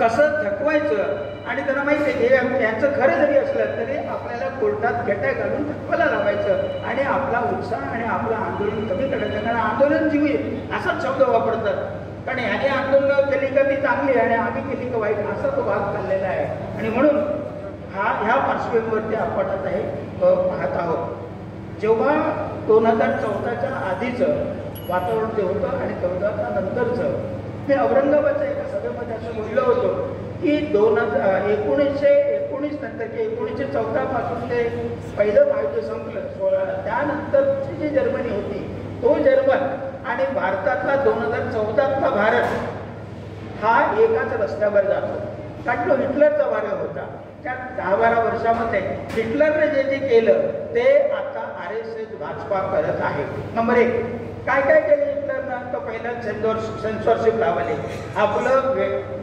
कसं थकवायचं. आणि त्यांना माहिती आहे की यांचं खरं जरी असलं तरी आपल्याला कोर्टात खेट्या घालून थकवायला लावायचं आणि आपला उत्साह आणि आपलं आंदोलन कमी करायचं. कारण आंदोलन जीवी असाच शब्द वापरतात. कारण ह्याने आंदोलन केली का ती चांगली आणि आम्ही केली का वाईट असा तो भाग चाललेला आहे. आणि म्हणून ह्या पार्श्वभूमीवरती आपण आता हे पाहत आहोत. जेव्हा 2014च्या आधीचं वातावरण जे होतं आणि 14च्या नंतरचं, मी औरंगाबादच्या एका सभेमध्ये असं बोललो होतो की 1919 नंतर की 1914 पासून ते पहिलं महायुद्ध संपलं 16, त्यानंतरची जी जर्मनी होती तो जर्मन आणि भारतातला 2014तला भारत हा एकाच रस्त्यावर जातो. कारण तो हिटलरचा मार्ग होता. त्या 10-12 वर्षामध्ये हिटलरने जे जे केलं ते आता RSS भाजपा करत आहे. नंबर 1, काय काय केलं हिटलरनं? तर पहिला सेन्सॉरशिप लावले, आपलं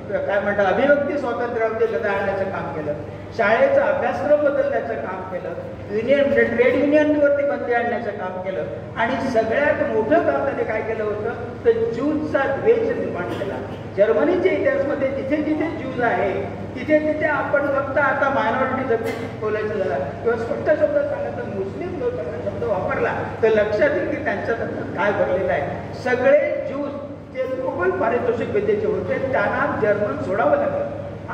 काय म्हणतात अभिव्यक्ती स्वातंत्र्यावरती गदा आणण्याचं काम केलं, शाळेचा अभ्यासक्रम बदलण्याचं काम केलं, म्हणजे ट्रेड युनियनवरती बंदी आणण्याचं काम केलं. आणि सगळ्यात मोठं काम त्याने काय केलं होतं तर ज्यूजचा द्वेष निर्माण केला. जर्मनीच्या इतिहासामध्ये जिथे जिथे ज्यूज आहे तिथे तिथे आपण फक्त आता मायनॉरिटी जमीन बोलायचं झालं किंवा स्पष्ट शब्द सांगायचं मुस्लिम लोकांना शब्द वापरला तर लक्षात येईल की त्यांच्याबद्दल काय भरलेलं आहे. सगळे ज्यूज जे नोबेल पारितोषिक विद्येचे होते त्यांना जर्मन सोडावं लागलं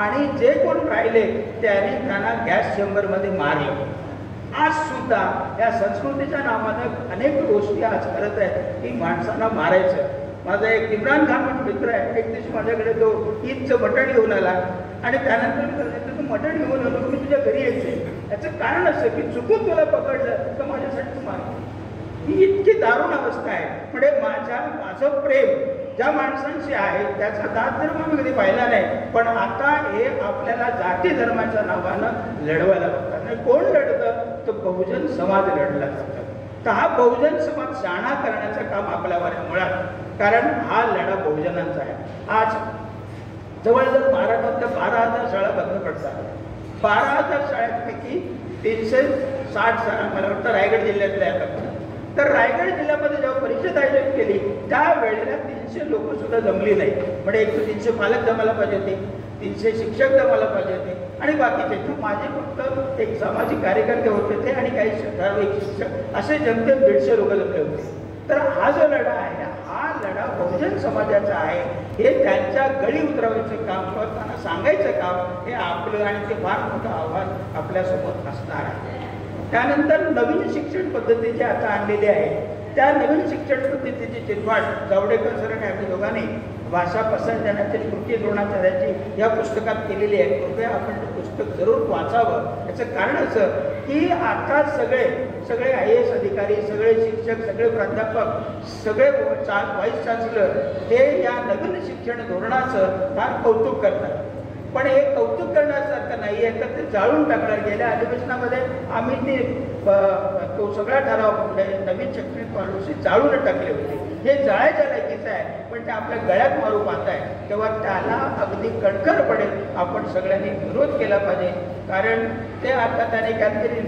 आणि जे कोण राहिले त्यांना गॅस चेंबरमध्ये मारलं. आज सुद्धा या संस्कृतीच्या नावानं अनेक गोष्टी आज करत आहेत की माणसांना मारायचं. माझा एक इम्रान खान म्हणून मित्र आहे, एक दिवशी माझ्याकडे तो ईदचं मटण घेऊन आला आणि त्यानंतर मी सांगितलं तू मटण घेऊन आलो मी तुझ्या घरी यायचं. याचं कारण असं की चुकून तुला पकडलं तर माझ्यासाठी तू मार. ही इतकी दारुण अवस्था आहे. म्हणजे माझं प्रेम ज्या माणसांशी आहे त्याचा जात धर्म मी कधी पाहिला नाही, पण आता हे आपल्याला जाती धर्माच्या नावानं लढवायला बघतात. नाही कोण लढतं तर बहुजन समाज लढला जातात. तर हा बहुजन समाज शाणा करण्याचं काम आपल्यावर मुळात, कारण हा लढा बहुजनांचा आहे. आज जवळजवळ महाराष्ट्रातल्या 12,000 शाळा बंद पडतात. 12,000 शाळांपैकी 360 शाळा मला वाटतं रायगड जिल्ह्यातल्या आहेत. तर रायगड जिल्ह्यामध्ये जेव्हा परिषद आयोजित केली त्यावेळेला 300 लोक सुद्धा जमली नाही. म्हणजे 300 पालक जमायला पाहिजे होते, 300 शिक्षक जमायला पाहिजे होते आणि बाकीचे. तर माझे फक्त एक सामाजिक कार्यकर्ते होते ते आणि काही ठराविक शिक्षक असे जमते 150 लोक जमले होते. तर हा जो लढा आहे हा लढा बहुजन समाजाचा आहे. हे त्यांच्या गळी उतरवायचं काम किंवा त्यांना सांगायचं काम हे आपलं आणि ते फार मोठं आव्हान आपल्यासोबत असणार आहे. त्यानंतर नवीन शिक्षण पद्धती जी आता आणलेली आहे त्या नवीन शिक्षण पद्धतीची चिरफाड जावडेकर सर आणि आम्ही दोघांनी भाषा पसंत देण्याची कृती द्रोणाचार्याची या पुस्तकात केलेली आहे. कृपया आपण ते पुस्तक जरूर वाचावं. याचं कारण असं की आता सगळे IAS अधिकारी, सगळे शिक्षक, सगळे प्राध्यापक, सगळे व्हाईस चान्सलर हे या नवीन शिक्षण धोरणाचं फार कौतुक करतात. पण हे कौतुक करण्यासारखं नाही आहे तर ते जाळून टाकणार. गेल्या अधिवेशनामध्ये आम्ही ते तो सगळा ठराव म्हणजे नवीन शैक्षणिक पॉलिसी जाळून टाकले होते. हे जाळायच्या लायकीचं आहे पण ते आपल्या गळ्यात मारू पाहत आहे तेव्हा त्याला अगदी कणखर पडेल आपण सगळ्यांनी विरोध केला पाहिजे. कारण ते आता त्याने काहीतरी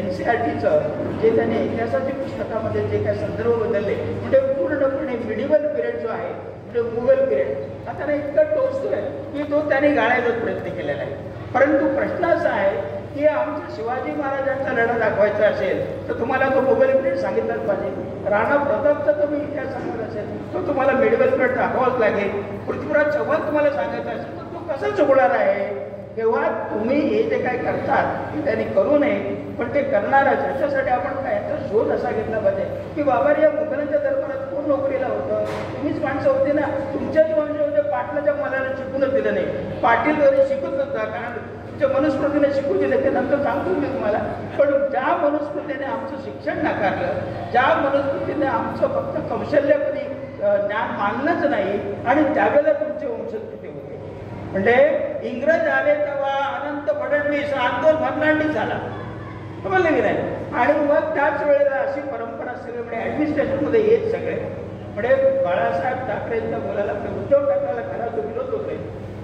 NCERTचं जे त्याने इतिहासाच्या पुस्तकामध्ये जे काही संदर्भ बदलले म्हणजे पूर्णपणे मिडिवल पिरियड जो आहे म्हणजे मुघल पिरियड आता त्याने इतकं टोचतोय की तो त्याने गाळायचाच प्रयत्न केलेला आहे. परंतु प्रश्न असा आहे की आमचा शिवाजी महाराजांचा लढा दाखवायचा असेल तर तुम्हाला तो मुघल पिरियड सांगितलाच पाहिजे. राणा प्रतापचा तुम्ही इतिहास सांगत असेल तो तुम्हाला मिडिवल पिरियड दाखवाच लागेल. पृथ्वीराज चव्हाण तुम्हाला सांगायचा असेल तर तो कसा चुकणार आहे. तेव्हा तुम्ही हे जे काय करतात ते त्यांनी करू नये पण ते करणारच. याच्यासाठी आपण काय याचा शोध असा घेतला पाहिजे की बाबा या मुघलांच्या दरबारात कोण नोकरीला होतं. तुम्हीच माणसं होती ना. तुमच्याच माणसं होते. पाटलाच्या मुलाला शिकूनच दिलं नाही. पाटील वगैरे शिकत नव्हता कारण तुमच्या मनुस्मृतीने शिकू दिले ते नंतर सांगतो मी तुम्हाला. पण ज्या मनुस्मृतीने आमचं शिक्षण नाकारलं, ज्या मनुस्मृतीने आमचं फक्त कौशल्यपणी ज्ञान मानलंच नाही आणि त्यावेळेला तुमचे वंशज तिथे होते. म्हणजे इंग्रज आले तेव्हा अनंत फडणवीस आंदोलन फर्नांडिस झाला समजलं की नाही. आणि मग त्याच वेळेला अशी परंपरा सगळे म्हणजे ॲडमिनिस्ट्रेशनमध्ये येत सगळे म्हणजे बाळासाहेब ठाकरेंच्या मुलाला उद्धव ठाकरेला घरात विरोध होते.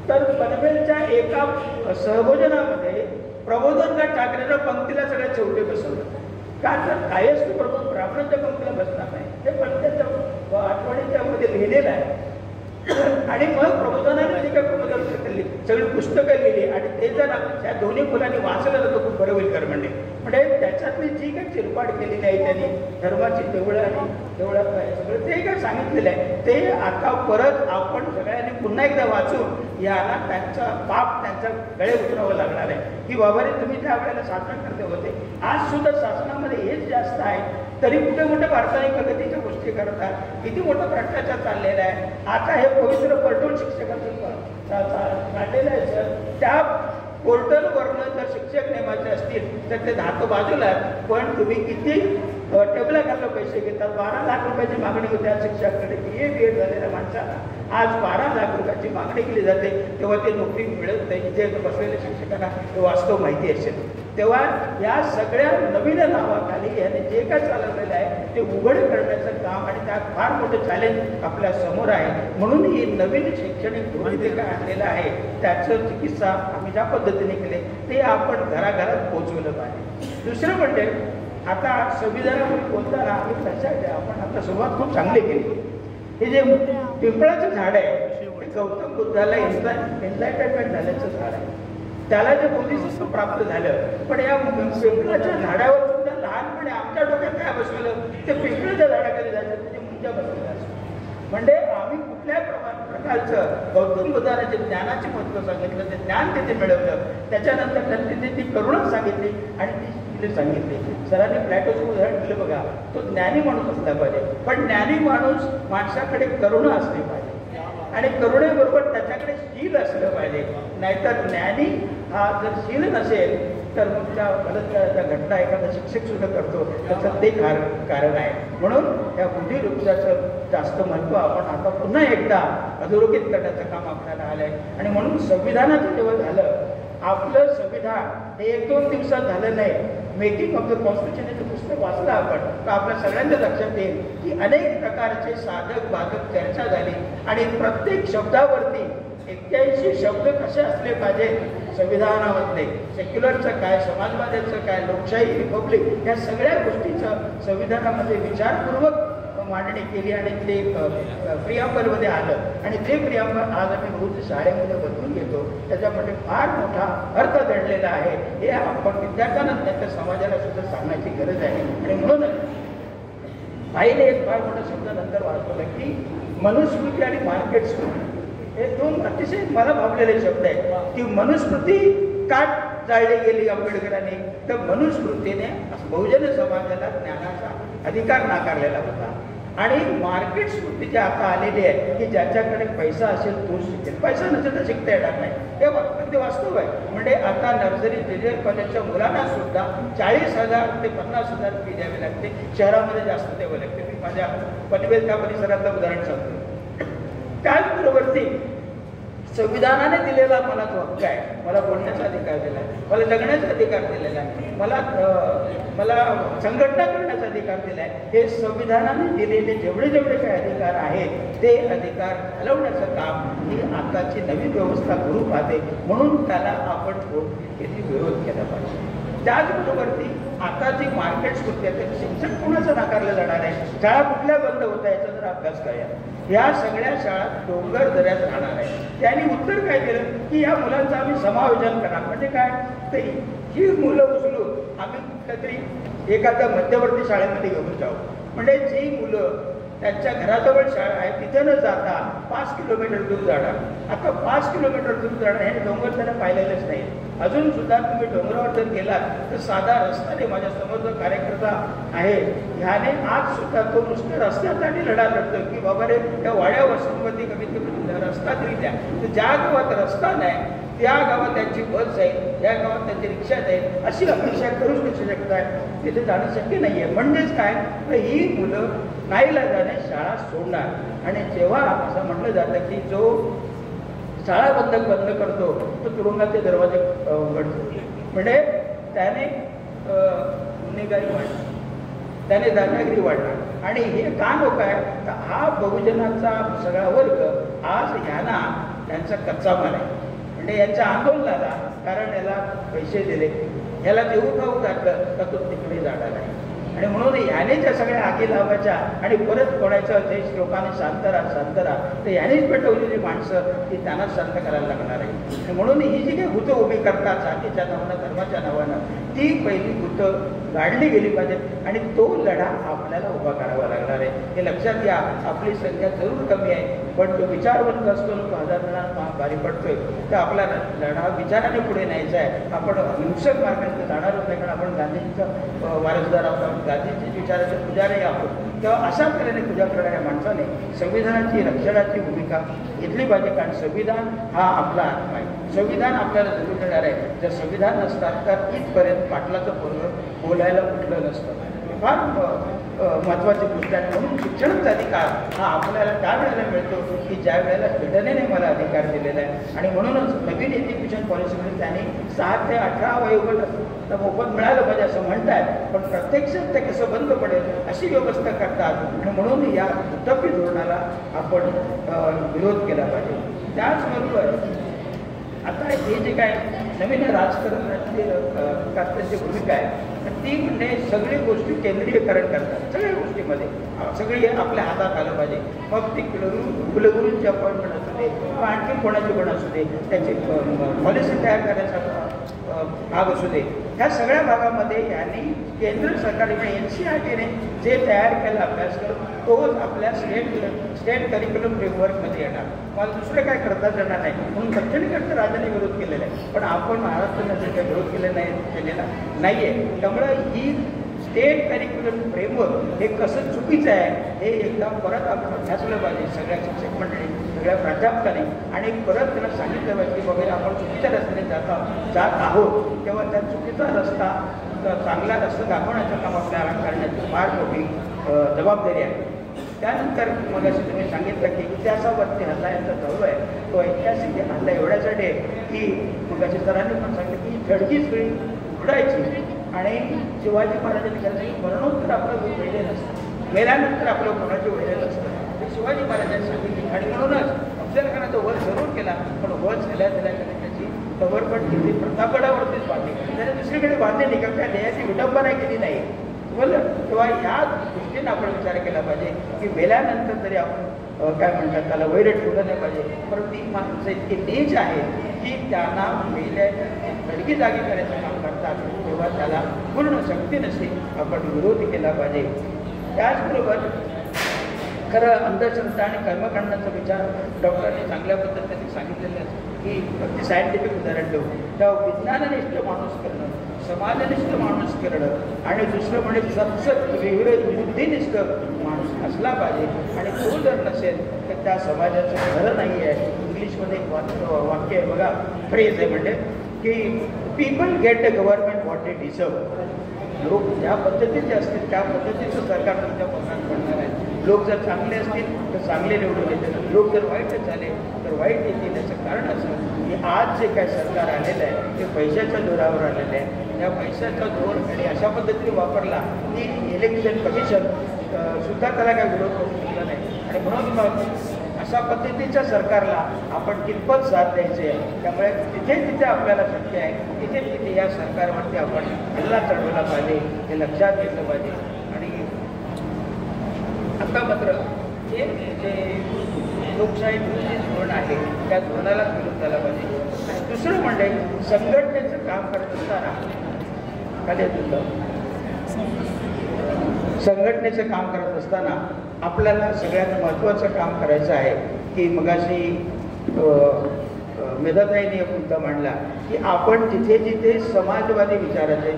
तर पनवेलच्या एका सहभोजनामध्ये प्रबोधनकार ठाकरेंना पंक्तीला सगळ्यात शेवटी बसवलं. का तर कायस्थ प्रमुख ब्राह्मणांच्या पंक्तीला बसणार नाही. हे पण त्याच्या आठवणीच्या मध्ये लिहिलेलं आहे. आणि मग प्रबोधनाने जी काय प्रबोधन केली सगळी पुस्तकं लिहिली आणि ते जर त्या दोन्ही मुलांनी वाचलं तर खूप बरं होईल म्हणजे त्याच्यातली जी काही चिरपाड केलेली आहे त्यांनी धर्माची देवळं आणि देवळात सगळं ते काय सांगितलेलं आहे ते आता परत आपण सगळ्यांनी पुन्हा एकदा वाचून याला त्यांचा पाप त्यांच्या गळे उतरावं लागणार आहे की बाबा रे तुम्ही त्या वेळेला शासन करते होते आज सुद्धा शासनामध्ये हेच जास्त आहे तरी कुठे कुठे भारताने प्रगतीच्या गोष्टी करतात किती मोठा भ्रष्टाचार चाललेला आहे आता हे पवित्र पर्टल शिक्षकांचं काढलेलं आहे सर त्या पोर्टलवरनं जर शिक्षक नेमायचे असतील तर ते धातो बाजूला पण तुम्ही किती टेबलाखाला पैसे घेतात 12 लाख रुपयाची मागणी होती आज शिक्षकाकडे BA झालेल्या माणसाला आज 12 लाख रुपयाची मागणी केली जाते तेव्हा ते नोकरी मिळत नाही इथे बसलेल्या शिक्षकांना ते वास्तव माहिती असेल तेव्हा या सगळ्या नवीन नावाखाली याने जे काय चालवलेलं आहे ते उघड करण्याचं काम आणि त्यात फार मोठं चॅलेंज आपल्या समोर आहे म्हणून ही नवीन शैक्षणिक धोरण जे काय आणलेलं आहे त्याचं चिकित्सा आम्ही ज्या पद्धतीने केले ते आपण घराघरात पोहोचवलं पाहिजे दुसरं म्हणजे आता संविधानामध्ये बोलताना आम्ही लक्षात घ्या आपण आता सुरुवात खूप चांगली केली हे जे पिंपळाचं झाड आहे ते गौतम बुद्धाला एन्लाइटमेंट झाल्याचं झाड आहे त्याला जे बोधिसत्व प्राप्त झालं पण या पिंपळाच्या झाडावर सुद्धा लहानपणी आमच्या डोक्यात काय बसवलं ते पिंपळाच्या झाडाखाली जायचं त्याची मुंजा बसलेला असतो म्हणजे आम्ही कुठल्याही प्रकारचं गौतम बुद्धाने जे ज्ञानाचे महत्त्व सांगितलं ते ज्ञान तिथे मिळवलं त्याच्यानंतर त्यांनी ती करुणा सांगितली आणि ती सांगितले सरांनी प्लॅटोचं उदाहरण दिलं बघा तो ज्ञानी माणूस असला पाहिजे पण ज्ञानी माणूस माणसाकडे करुणा असली पाहिजे आणि करुणेबरोबर त्याच्याकडे शील असलं पाहिजे नाहीतर ज्ञानी हा जर शील नसेल तर मग त्या बलात्काराच्या घटना एखादा शिक्षक सुद्धा करतो त्याचं ते कारण आहे म्हणून या बुद्धिवृक्षाचं जास्त महत्त्व आपण आता पुन्हा एकदा अधोरेखित करण्याचं काम आपल्याला आलं आहे आणि म्हणून संविधानाचं जेव्हा झालं आपलं संविधान हे 1-2 दिवसात झालं नाही मेकिंग ऑफ द कॉन्स्टिट्यूशन हे पुस्तक वाचलं आपण तर आपल्या सगळ्यांच्या लक्षात येईल की अनेक प्रकारचे साधक बाधक चर्चा झाली आणि प्रत्येक शब्दावरती 81 शब्द कसे असले पाहिजे संविधानामधले सेक्युलरचं काय समाजवाद्याचं काय लोकशाही रिपब्लिक या सगळ्या गोष्टीचं संविधानामध्ये विचारपूर्वक मांडणी केली आणि ते प्रियांबलमध्ये आलं आणि ते प्रियांबल आज आम्ही रोज शाळेमध्ये बदलून घेतो त्याच्यामध्ये फार मोठा अर्थ दडलेला आहे हे आपण विद्यार्थ्यांना त्यांच्या समाजाला सुद्धा सांगण्याची गरज आहे आणि म्हणून आईने एक फार मोठा शब्द नंतर वाचवला की मनुस्मृती आणि मार्केट स्मृती हे 2 अतिशय मला भावलेले शब्द आहेत की मनुस्मृती का जाळली गेली आंबेडकरांनी तर मनुस्मृतीने बहुजन समाजाला ज्ञानाचा अधिकार नाकारलेला होता आणि मार्केट स्मृती जे आता आलेली आहे की ज्याच्याकडे पैसा असेल तोच शिकेल पैसा नसेल तर शिकता येणार नाही हे वास्तव आहे म्हणजे आता नर्सरी ज्युनियर कॉलेजच्या मुलांना सुद्धा 40,000 ते 50,000 फी द्यावी लागते शहरामध्ये जास्त द्यावं लागते मी माझ्या पनवेल त्या परिसरातलं उदाहरण सांगतो त्याचबरोबर संविधानाने दिलेला मला जो हक्क आहे मला बोलण्याचा अधिकार दिला आहे मला जगण्याचा अधिकार दिलेला आहे मला संघटना करण्याचा अधिकार दिला आहे हे संविधानाने दिलेले जेवढे काही अधिकार आहेत ते अधिकार घालवण्याचं काम ही आताची नवीन व्यवस्था करू पाहते म्हणून त्याला आपण विरोध केला पाहिजे त्याचबरोबरती आता जी मार्केट स्मृती आहे शिक्षण कोणाचं नाकारलं जाणार आहे शाळा कुठल्या बंद होत आहे याचा जर अभ्यास करूया या सगळ्या शाळा डोंगर दऱ्यात राहणार आहे त्यांनी उत्तर काय दिलं की या मुलांचं आम्ही समायोजन करा म्हणजे काय तर ही मुलं उचलून आम्ही कुठल्या तरी एखाद्या मध्यवर्ती शाळेमध्ये घेऊन जाऊ म्हणजे जी मुलं त्यांच्या घराजवळ शाळा आहे तिथे न जाता 5 किलोमीटर दूर जाणार आता 5 किलोमीटर दूर जाणार हे डोंगर त्यांना पाहिलेलंच नाही अजून सुद्धा तुम्ही डोंगरावर जर गेलात तर साधा रस्त्याने माझ्यासमोर जो कार्यकर्ता आहे ह्याने आज सुद्धा तो नुसत्या रस्त्यासाठी लढा लढतो की बाबा रे त्या वाड्या वस्तूंवरती कमीत कमी रस्ता तरी द्या तर ज्या गावात रस्ता नाही त्या गावात त्यांची बस जाईल या गावात त्यांची रिक्षा जाईल अशी अपेक्षा करूच नाही शकत आहे तिथे जाणं शक्य नाही आहे म्हणजेच काय तर ही मुलं नाईलाजाने शाळा सोडणार आणि जेव्हा असं म्हटलं जातं की जो शाळा बंद करतो तो तुरुंगाचे दरवाजे उघडतो म्हणजे त्याने गुन्हेगारी वाढणार त्याने दादागिरी वाढणार आणि हे का नको आहे तर हा बहुजनाचा सगळा वर्ग आज ह्यांना त्यांचा कच्चा माल आहे म्हणजे यांच्या आंदोलनाला कारण याला पैसे दिले याला देऊ खाऊ घातलं तर तो तिकडे जाणार आहे आणि म्हणून ह्याने ज्या सगळ्या आगी लावायच्या आणि परत कोणाचं देश लोकांनी शांत राहा तर ह्यानेच पेटवलेली माणसं ती त्यांनाच शांत करायला लागणार आहे. म्हणून ही जी काही भूतं उभी करतात जातीच्या नावानं धर्माच्या नावानं ती पहिली भूतं गाडली गेली पाहिजेत आणि तो लढा आपल्याला उभा करावा लागणार आहे. हे लक्षात घ्या. आपली संख्या जरूर कमी आहे पण तो विचारवंत असतो तो हजार जणांना भारी पडतोय तर आपला लढा विचाराने पुढे न्यायचा आहे. आपण हिंसक मार्गाने जाणारच नाही कारण आपण गांधीजीचा वारसदार आहोत, गांधीजी विचाराचे पुजारी आहोत. तेव्हा अशा तऱ्हेने पूजा करणाऱ्या माणसाने संविधानाची रक्षणाची भूमिका घेतली पाहिजे कारण संविधान हा आपला आत्मा आहे. संविधान आपल्याला जरूर देणार आहे. जर संविधान नसतात तर इथपर्यंत पाटलाचं पोरं बोलायला उठलं नसतं. फार महत्त्वाची गोष्ट आहे. म्हणून शिक्षणाचा अधिकार हा आपल्याला त्या वेळेला मिळतो की ज्या वेळेला घटनेने मला अधिकार दिलेला आहे. आणि म्हणूनच नवीन एज्युकेशन पॉलिसीमध्ये त्यांनी 6 ते 18 वयोगट मोफत मिळालं पाहिजे असं म्हणतात पण प्रत्यक्षात ते कसं बंद पडेल अशी व्यवस्था करतात. आणि म्हणून या उत्तप्पी धोरणाला आपण विरोध केला पाहिजे. त्याचबरोबर आता हे जे काय नवीन राजकारणाची त्यांची भूमिका आहे ती म्हणजे सगळी गोष्टी केंद्रीयकरण करतात. सगळ्या गोष्टीमध्ये सगळी आपल्या हातात आलं पाहिजे. मग ती कुलगुरूंची अपॉइंटमेंट असू दे किंवा आणखी कोणाची पण असू दे त्याची पॉलिसी तयार करण्याचा भाग असू दे ह्या सगळ्या भागामध्ये यांनी केंद्र सरकारने NCERTने जे तयार केला अभ्यासक्रम तोच आपल्या स्टेट करिक्युलम फ्रेमवर्कमध्ये येणार. मला दुसरं काय करता येणार नाही. म्हणून दक्षिणेकडच्या राज्याने विरोध केलेला आहे पण आपण महाराष्ट्राने काही विरोध केलेला नाही आहे. त्यामुळं ही स्टेट करिक्युलम फ्रेमवर्क हे कसं चुकीचं आहे हे एकदा परत आपण अभ्यासलं पाहिजे सगळ्या शिक्षक मंडळी सगळ्या प्राध्यापकाने आणि परत त्यांना सांगितलं पाहिजे की वगैरे आपण चुकीच्या रस्त्याने जात आहोत तेव्हा त्या चुकीचा रस्ता चांगला रस्ता दाखवण्याचं काम आपल्याला करण्याची फार मोठी जबाबदारी आहे. त्यानंतर मग असे तुम्ही सांगितलं की इतिहासावरती हल्ला यांचा चालू आहे तो ऐतिहासिक हल्ला एवढ्यासाठी आहे की मग असे सरांनी पण सांगितलं की धडकी सगळी उघडायची आणि शिवाजी महाराजांनी करायचं मरणोत्तर आपलं वेळे नसतं मेल्यानंतर आपलं कोणाचे वेळे नसतं ते शिवाजी महाराजांनी सांगितले. आणि म्हणूनच अफजलखानाचा वध जरूर केला पण वध झाल्या त्याची कवर पण किती प्रतापगडावरतीच बांधली त्याने दुसरीकडे बांधले नाही का त्या ध्येयाची विडंबना केली नाही बोललं. तेव्हा या दृष्टीने आपण विचार केला पाहिजे की मेल्यानंतर तरी आपण काय म्हणतात त्याला वैर ठेवलं नाही पाहिजे. परंतु ती माणसं इतकी नीच आहे की त्यांना मेल्याच्या धडकी जागी करायचं काम करतात तेव्हा त्याला पूर्ण शक्ती नसते आपण विरोध केला पाहिजे. त्याचबरोबर खरं अंधश्रद्धा आणि कर्मकांडाचा विचार डॉक्टरांनी चांगल्या पद्धतीने सांगितलेलं आहे की अगदी सायंटिफिक उदाहरण देऊ तेव्हा विज्ञाननिष्ठ माणूस करणं समाजनिष्ठ माणूस करणं आणि दुसरं म्हणजे सत्सत बुद्धिनिष्ठ माणूस असला पाहिजे. आणि तो जर नसेल तर त्या समाजाचं खरं नाही आहे. इंग्लिशमध्ये एक वाक्य आहे बघा फ्रेज आहे म्हणजे की people get a government what they deserve. लोक ज्या पद्धतीचे असतील त्या पद्धतीचं सरकार तुमच्या पोटात पडणार आहे. लोक जर चांगले असतील तर चांगले निवडून येतील लोक जर वाईटच झाले तर वाईट येतील. याचं कारण असं की आज जे काय सरकार आलेलं आहे ते पैशाच्या जोरावर आलेलं आहे. त्या पैशाचा जोर आणि अशा पद्धतीने वापरला की इलेक्शन कमिशन सुद्धा त्याला काही विरोध करू शकला नाही. आणि म्हणून मग अशा पद्धतीच्या सरकारला आपण कितपत साथ द्यायचे आहे. त्यामुळे जिथे जिथे आपल्याला शक्य आहे तिथे तिथे या सरकारवरती आपण हल्ला चढवला पाहिजे हे लक्षात घेतलं पाहिजे. आणि आता मात्र हे जे लोकशाही विरोधी धोरण आहे त्या धोरणाला विरोध झाला पाहिजे. आणि दुसरं म्हणजे संघटनेचं काम करत असताना संघटनेचं काम करत असताना आपल्याला सगळ्यात महत्त्वाचं काम करायचं आहे की मगाशी मेधाताईंनी एक मुद्दा मांडला की आपण जिथे जिथे समाजवादी विचाराचे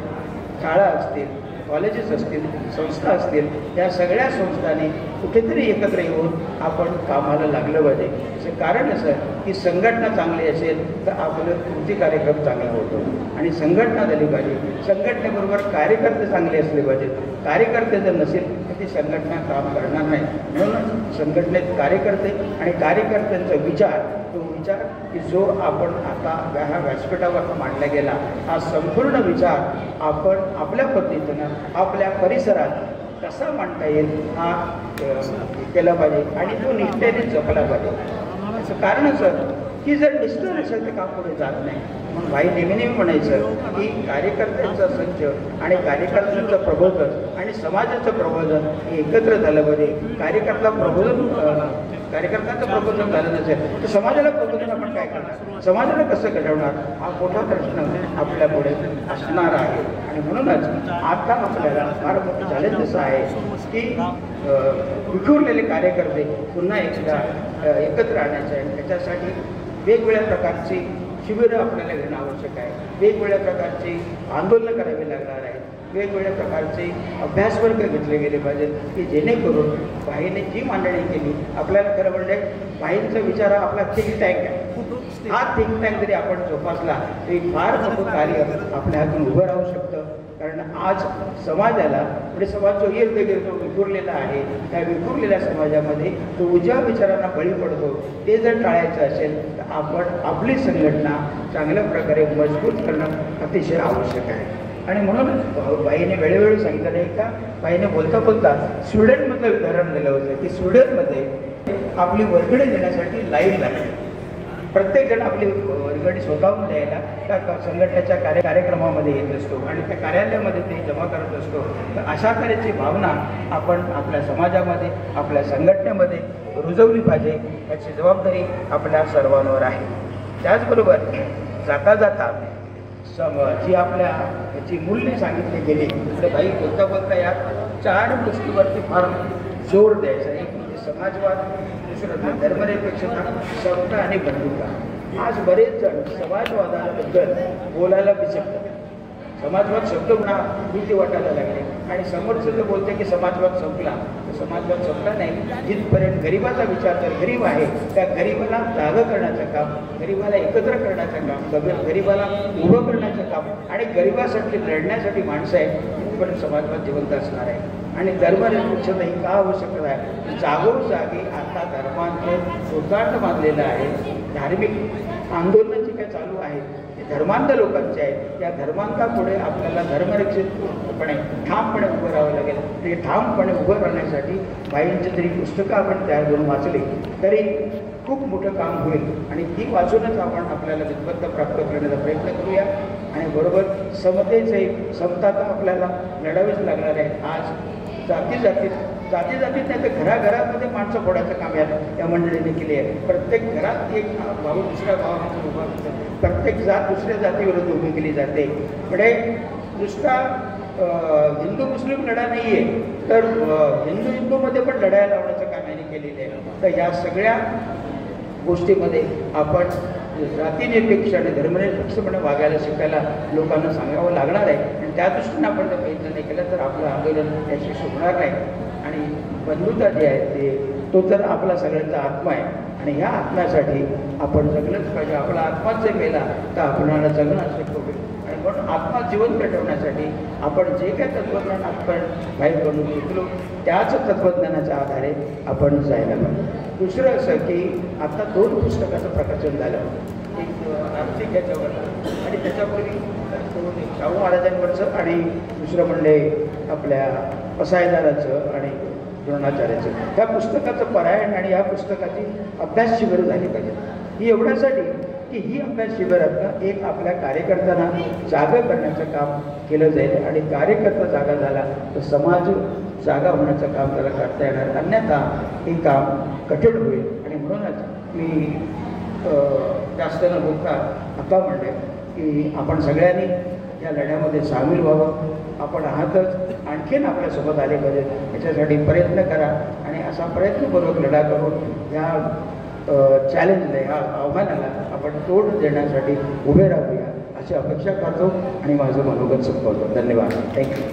शाळा असतील कॉलेजेस असतील संस्था असतील या सगळ्या संस्थांनी कुठेतरी एकत्र येऊन आपण कामाला लागलं पाहिजे. याचं कारण असं की संघटना चांगली असेल तर आपलं कृती कार्यक्रम चांगला होतो आणि संघटना झाली पाहिजे. संघटनेबरोबर कार्यकर्ते चांगले असले पाहिजेत. कार्यकर्ते जर नसेल तर ती संघटना काम करणार नाही. म्हणूनच संघटनेत कार्यकर्ते आणि कार्यकर्त्यांचा विचार तो विचार की जो आपण आता ह्या व्यासपीठावर मांडला गेला हा संपूर्ण विचार आपण आपल्या पद्धतीनं आपल्या परिसरात कसा मांडता येईल हा केला पाहिजे आणि तो निष्ठेने जपला पाहिजे. याचं कारण असं की जर निष्ठ नसेल तर काम पुढे जात नाही. म्हणून भाई नेहमी म्हणायचं की कार्यकर्त्यांचा संच आणि कार्यकर्त्यांचं प्रबोधन आणि समाजाचं प्रबोधन हे एकत्र झालं पाहिजे. कार्यकर्त्यांचं प्रबोधन झालं नसेल तर समाजाला प्रबोधन आपण काय करणार, समाजाला कसं घडवणार, हा मोठा प्रश्न आपल्या पुढे असणार आहे. आणि म्हणूनच आता आपल्याला फार मोठं चॅलेंज असं आहे की विखुरलेले कार्यकर्ते पुन्हा एकदा एकत्र आणायचे आहे. त्याच्यासाठी वेगवेगळ्या प्रकारची शिबिरं आपल्याला घेणं आवश्यक आहे, वेगवेगळ्या प्रकारची आंदोलनं करावी लागणार आहेत, वेगवेगळ्या प्रकारचे अभ्यासवर्ग घेतले गेले पाहिजेत की जेणेकरून भाईने जी मांडणी केली, आपल्याला खरं म्हणजे भाईंचा विचार हा आपला थिंक टँक आहे. हा थिंक टँक जरी आपण जोपासला तरी फार मोठं कार्य आपल्या हातून उभं राहू शकतं. कारण आज समाजाला म्हणजे समाज जो इर्दगिर्द विखुरलेला आहे, त्या विखुरलेल्या समाजामध्ये तो उजव्या विचारांना बळी पडतो. ते जर टाळायचं असेल तर आपण आपली संघटना चांगल्या प्रकारे मजबूत करणं अतिशय आवश्यक आहे. आणि म्हणून बाईने वेळोवेळी सांगितलं नाही का, बाईने बोलता बोलता स्वीडनमधलं उदाहरण दिलं होतं की स्वीडनमध्ये आपली वर्गणी देण्यासाठी लाईन लागली. प्रत्येकजण आपली वर्गणी स्वतःहून द्यायला त्या संघटनेच्या कार्यक्रमामध्ये येत असतो आणि त्या कार्यालयामध्ये ते जमा करत असतो. तर अशा तऱ्हेची भावना आपण आपल्या समाजामध्ये, आपल्या संघटनेमध्ये रुजवली पाहिजे, याची जबाबदारी आपल्या सर्वांवर आहे. त्याचबरोबर जाता जाता जी आपल्या याची मूल्य सांगितली गेली तर बाई बोलता बोलता यात 4 गोष्टीवरती फार जोर द्यायचा. एक म्हणजे समाजवाद, दुसरं धर्मनिरपेक्षता, समता आणि बंधुता. आज बरेच जण समाजवादाबद्दल बोलायला विसरतात. समाजवाद शब्द म्हणा भीती वाटायला लागले आणि समोरचं जर बोलते की समाजवाद संपला, तर समाजवाद संपला नाही. जिथपर्यंत गरिबाचा विचार तर गरीब आहे त्या गरिबाला जागं करण्याचं काम, गरिबाला एकत्र करण्याचं काम, गरिबाला उभं करण्याचं काम आणि गरिबासाठी लढण्यासाठी माणसं आहे, तिथपर्यंत समाजवाद जिवंत असणार आहे. आणि धर्मनिरपेक्षता ही का आवश्यक आहे, जागोजागी आता धर्मांचं सोचाट मानलेलं आहे. धार्मिक आंदोलनं जी काय चालू आहेत ते धर्मांध लोकांचे आहेत. त्या धर्मांतापुढे आपल्याला धर्मरक्षितपणे ठामपणे उभं राहावं लागेल. ते ठामपणे उभं राहण्यासाठी बाईंची जरी पुस्तकं आपण तयार करून वाचली तरी खूप मोठं काम होईल. आणि ती वाचूनच आपण आपल्याला विद्वत्ता प्राप्त करण्याचा प्रयत्न करूया. आणि बरोबर समतेचे समता तर आपल्याला लढावीच लागणार आहे. आज जातीत नाही तर घराघरामध्ये माणसं फोडायचं काम या मंडळीने केले आहे. प्रत्येक घरात एक भाऊ दुसऱ्या भावामध्ये उभा असतो, प्रत्येक जात दुसऱ्या जातीविरुद्ध उभी केली जाते. म्हणजे नुसता हिंदू मुस्लिम लढा नाही आहे तर हिंदूमध्ये पण लढायला लावण्याचं काम यांनी केलेलं आहे. तर या सगळ्या गोष्टीमध्ये आपण जातीनिरपेक्ष आणि धर्मनिरपेक्षपणे वागायला शिकायला लोकांना सांगावं लागणार आहे. आणि त्या दृष्टीने आपण जर प्रयत्न नाही केला तर आपलं आंदोलन यशस्वी होणार नाही. आणि बंधुता जी आहे तो तर आपला सगळ्यांचा आत्मा आहे आणि ह्या आत्म्यासाठी आपण जगलंच पाहिजे. आपला आत्माच जर मेला तर आपल्याला जगणं अशक्य होईल. आणि म्हणून आत्मा जिवंत ठेवण्यासाठी आपण जे काही तत्त्वज्ञान आपण बाहेरकडून शिकलो त्याच तत्त्वज्ञानाच्या आधारे आपण जायला पाहिजे. दुसरं असं की आता 2 पुस्तकाचं प्रकाशन झालं, एक आर्थिक याच्यावर आणि त्याच्यापूर्वी शाहू महाराजांवरचं आणि दुसरं म्हणले आपल्या पसायदाराचं आणि द्रोणाचार्याचं. ह्या पुस्तकाचं पारायण आणि या पुस्तकाची अभ्यास शिबिरं झाली पाहिजे. ही एवढ्यासाठी की ही अभ्यास शिबिरातनं एक आपल्या कार्यकर्त्यांना जागा करण्याचं काम केलं जाईल आणि कार्यकर्ता जागा झाला तर समाज जागा होण्याचं काम त्याला करता येणार. अन्यथा हे काम कठीण होईल. आणि म्हणूनच मी जास्त न बोलता आता म्हणले की आपण सगळ्यांनी या लढ्यामध्ये सामील व्हावं. आपण आहातच, आणखीन आपल्यासोबत आले पाहिजे. याच्यासाठी प्रयत्न करा आणि असा प्रयत्नपूर्वक लढा करून या चॅलेंजला, या आव्हानाला आपण तोड देण्यासाठी उभे राहूया अशी अपेक्षा करतो आणि माझं मनोगत संपवतो. धन्यवाद. थँक्यू.